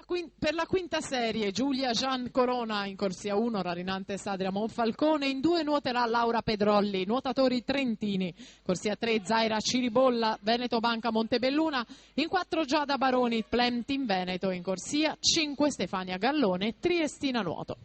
Per la quinta serie Giulia Gian Corona in corsia 1, Rarinantes Adria Monfalcone, in 2 nuoterà Laura Pedrolli, nuotatori trentini, corsia 3 Zaira Ciribolla, Veneto Banca Montebelluna, in 4 Giada Baroni, Plem Team Veneto, in corsia 5 Stefania Gallone, Triestina Nuoto.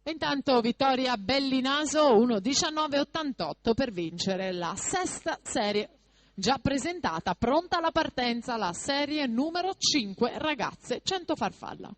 Intanto vittoria Bellinaso 1:19,88 per vincere la sesta serie già presentata, pronta alla partenza la serie numero 5 ragazze 100 farfalla.